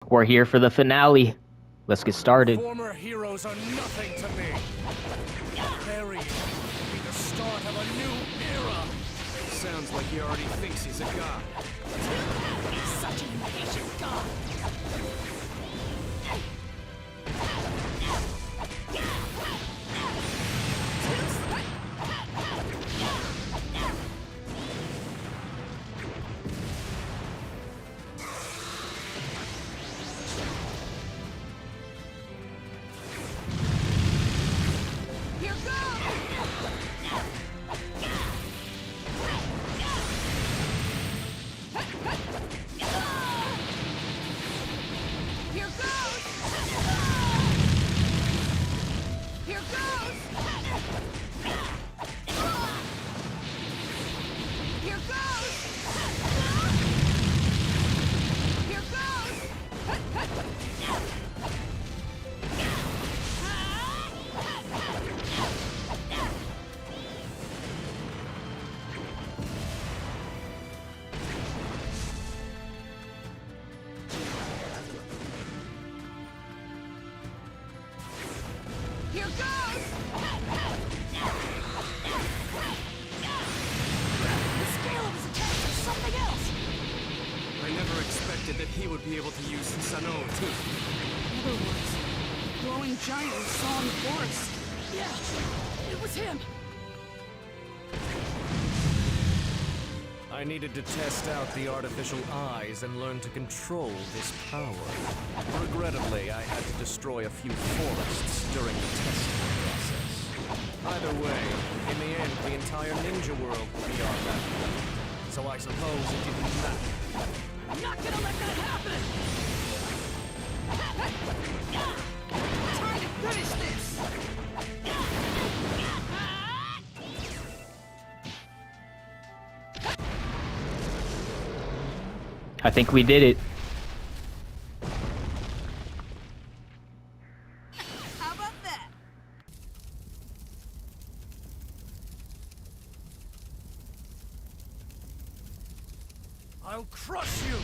We're here for the finale. Let's get started. Former heroes are nothing to me. Burying will be the start of a new era. Sounds like he already thinks he's a god. He's such an impatient god. Here goes! The scale of his attacks is something else! I never expected that he would be able to use Sano too. In other words, glowing giant we saw in the forest. Yeah, it was him! I needed to test out the artificial eyes and learn to control this power. Regrettably, I had to destroy a few forests during the testing process. Either way, in the end, the entire ninja world will be our battle. So I suppose it didn't matter. I'm not gonna let that happen! Time to finish this! I think we did it. How about that? I'll crush you!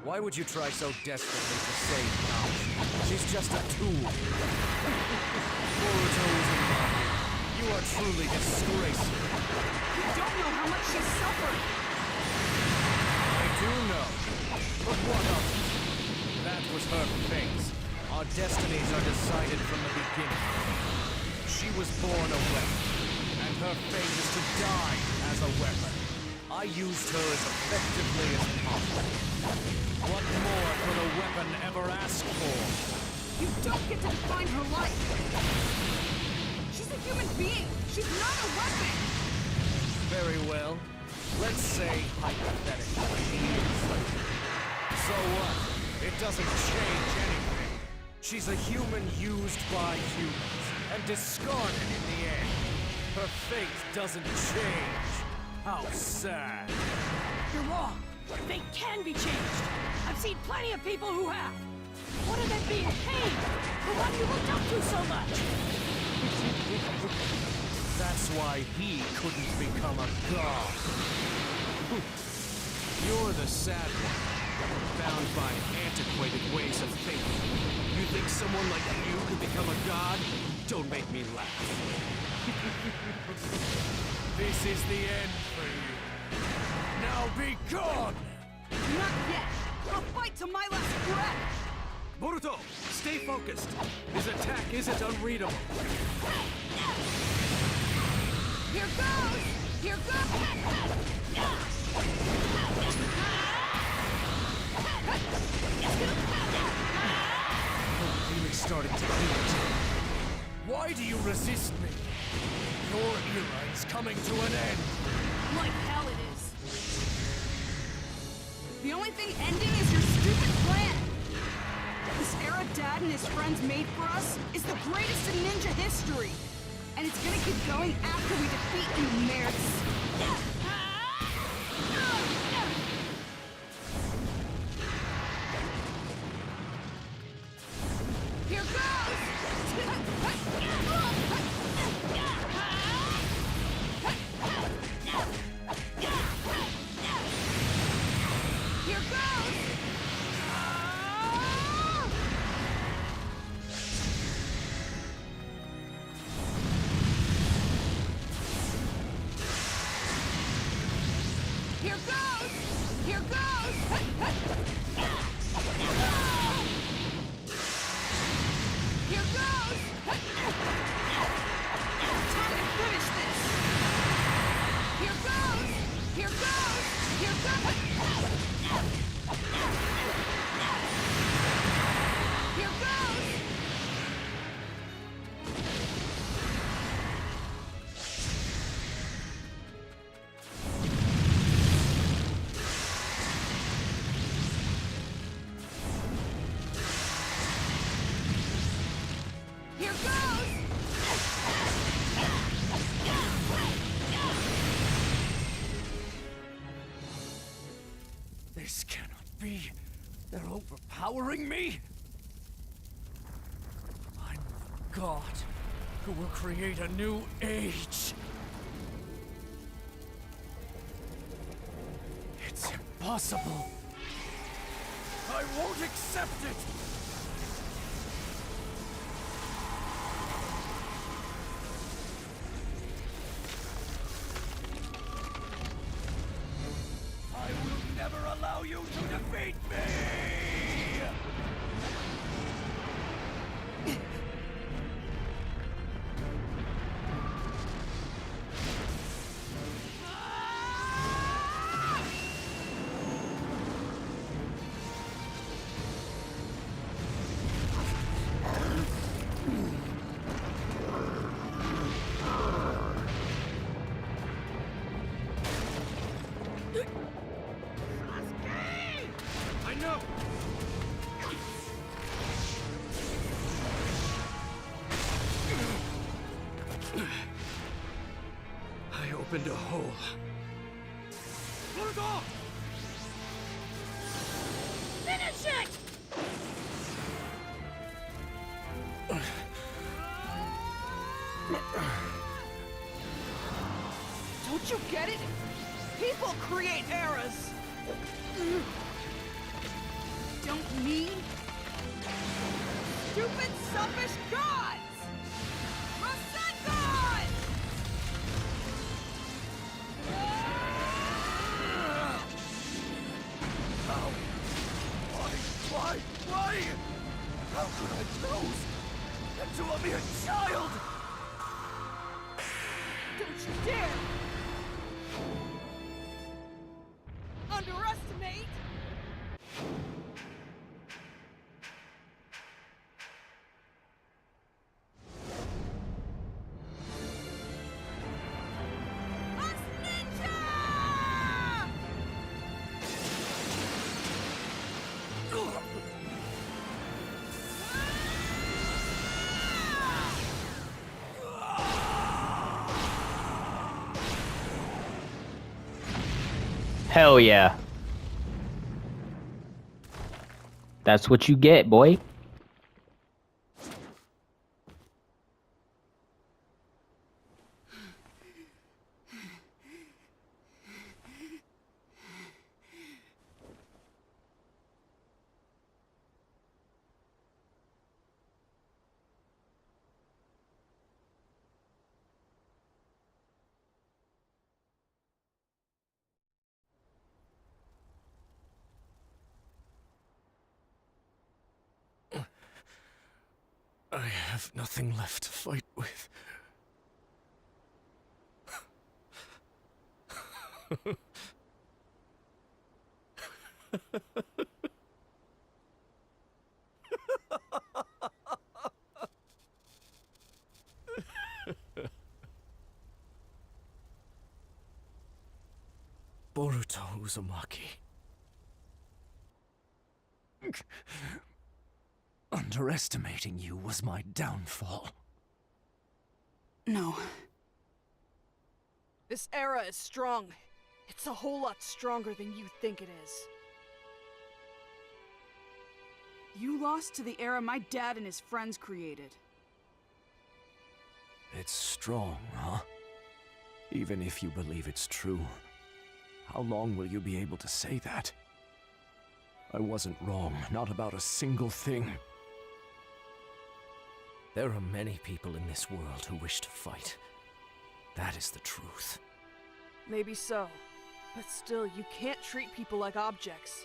Why would you try so desperately to save Naruto? She's just a tool. Boruto is a mom. You are truly disgraceful. You don't know how much she suffered! I do know. But what of it? That was her fate. Our destinies are decided from the beginning. She was born a weapon, and her fate is to die as a weapon. I used her as effectively as possible. What more could a weapon ever ask for? You don't get to define her life! She's a human being! She's not a weapon! Very well. Let's say, hypothetically, he is. So what? It doesn't change anything. She's a human used by humans, and discarded in the end. Her fate doesn't change. How sad. You're wrong! They can be changed! I've seen plenty of people who have! What of it being pain? The one you looked up to so much! That's why he couldn't become a god. You're the sad one, bound by antiquated ways of thinking. You think someone like you could become a god? Don't make me laugh. This is the end for you. Now be gone! Not yet! I'll fight to my last breath! Boruto, stay focused. His attack isn't unreadable. Here goes! Here goes! I'm really starting to feel it. Why do you resist me? Your era is coming to an end. Like hell it is. The only thing ending is your stupid plan. This era Dad and his friends made for us is the greatest in ninja history. keep going after we defeat you, nerds. Here goes! Here goes! Here goes! Here goes! Here goes! Time to finish this! Here goes! Here goes! Here goes! Here goes! Here goes! This cannot be. They're overpowering me. I'm the god who will create a new age. It's impossible. I won't accept it. I will never allow you to defeat me! I know! I opened a hole. Let it off! Finish it! Don't you get it? People create eras! Don't mean stupid, selfish gods! Rasengan! How? Why? How could I lose? And to a mere child! Don't you dare! Underestimate! Us ninja! Hell yeah. That's what you get, boy. I have nothing left to fight with. Boruto Uzumaki. Underestimating you was my downfall. No. This era is strong. It's a whole lot stronger than you think it is. You lost to the era my dad and his friends created. It's strong, huh? Even if you believe it's true, how long will you be able to say that? I wasn't wrong, not about a single thing. There are many people in this world who wish to fight. That is the truth. Maybe so. But still, you can't treat people like objects.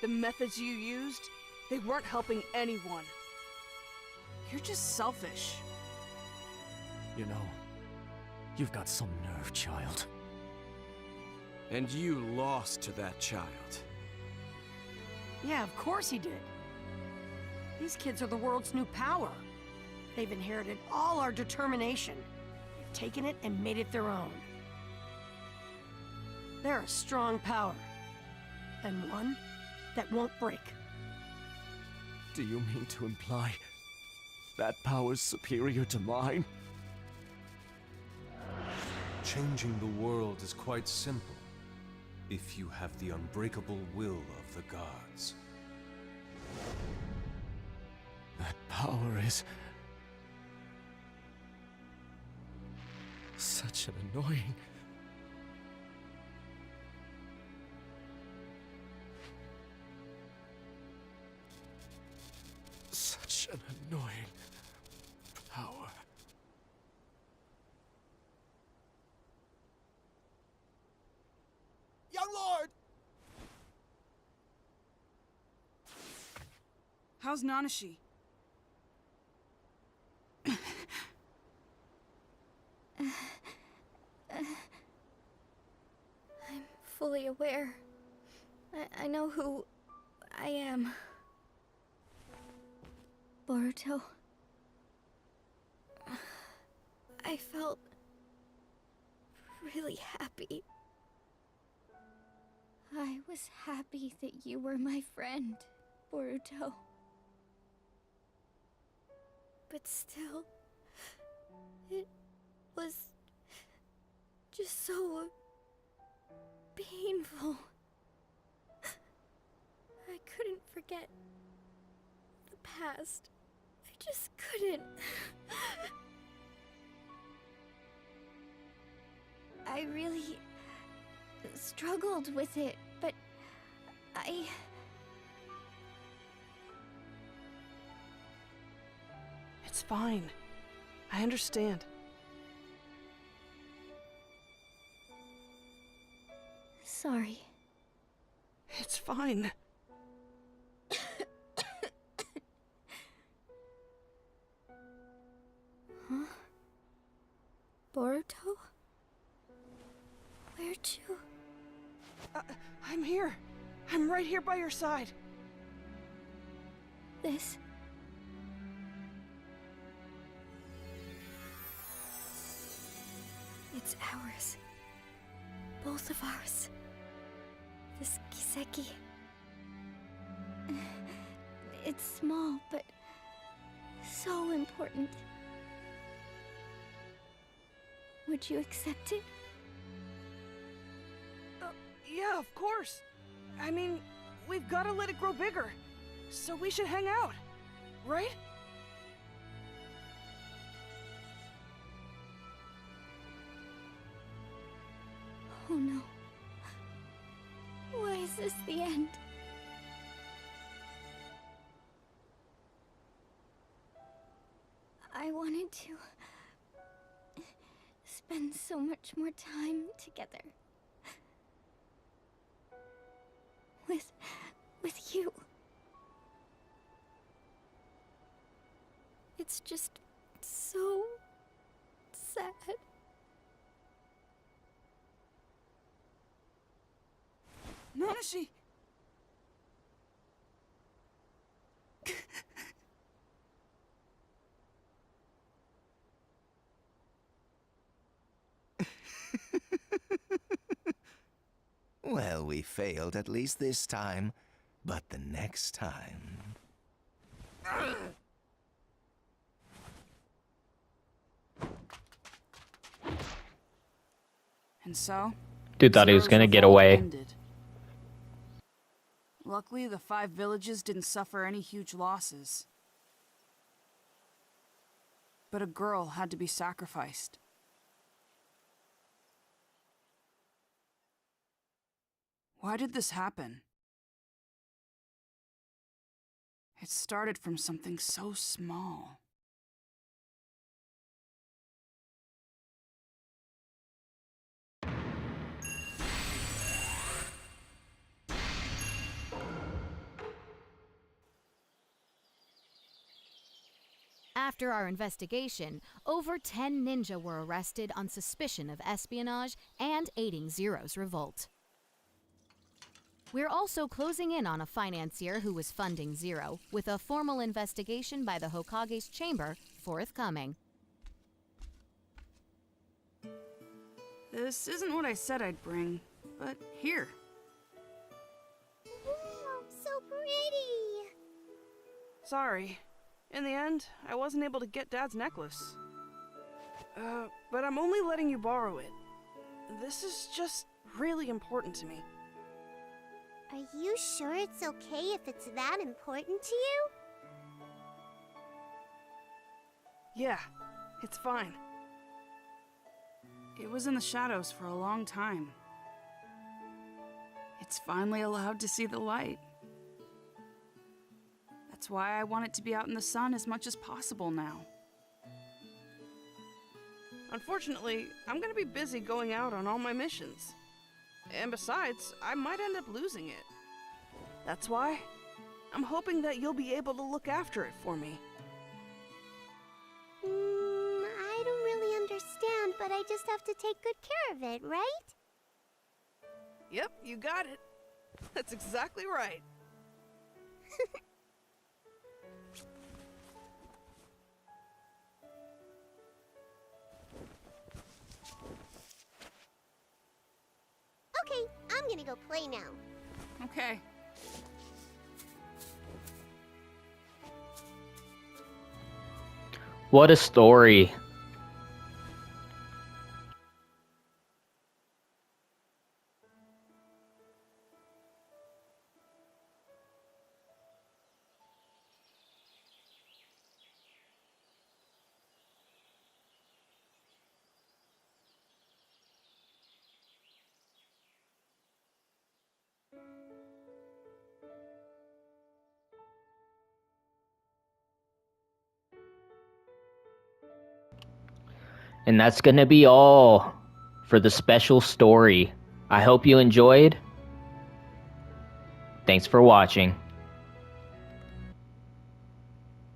The methods you used, they weren't helping anyone. You're just selfish. You know, you've got some nerve, child. And you lost to that child. Yeah, of course he did. These kids are the world's new power. They've inherited all our determination. They've taken it and made it their own. They're a strong power. And one that won't break. Do you mean to imply that power's superior to mine? Changing the world is quite simple, if you have the unbreakable will of the gods. That power is... such an annoying... such an annoying power. Young Lord! How's Nanashi? I'm fully aware. I know who I am. Boruto. I felt really happy. I was happy that you were my friend, Boruto. But still, it was just so painful. I couldn't forget the past. I just couldn't. I really struggled with it, but It's fine. I understand. Sorry. It's fine. Huh? Boruto? Where'd you... I'm here. I'm right here by your side. This... It's ours. Both of ours. This Kiseki. It's small, but so important. Would you accept it? Yeah, of course. I mean, we've got to let it grow bigger. So we should hang out, right? Oh no. Why is this the end? I wanted to spend so much more time together. With you. It's just so sad. Nanashi! Well, we failed at least this time, but the next time... And so, Dude thought he was Zero's gonna get revolt away. ended. Luckily, the 5 villages didn't suffer any huge losses. But a girl had to be sacrificed. Why did this happen? It started from something so small. After our investigation, over 10 ninja were arrested on suspicion of espionage and aiding Zero's revolt. We're also closing in on a financier who was funding Zero, with a formal investigation by the Hokage's chamber forthcoming. This isn't what I said I'd bring, but here. Wow, so pretty! Sorry. In the end, I wasn't able to get Dad's necklace. But I'm only letting you borrow it. This is just really important to me. Are you sure it's okay if it's that important to you? Yeah, it's fine. It was in the shadows for a long time. It's finally allowed to see the light. That's why I want it to be out in the sun as much as possible now. Unfortunately, I'm gonna be busy going out on all my missions. And besides, I might end up losing it. That's why I'm hoping that you'll be able to look after it for me. I don't really understand, but I just have to take good care of it, right? Yep, you got it. That's exactly right. Okay, I'm gonna go play now. Okay. What a story. And that's going to be all for the special story. I hope you enjoyed. Thanks for watching.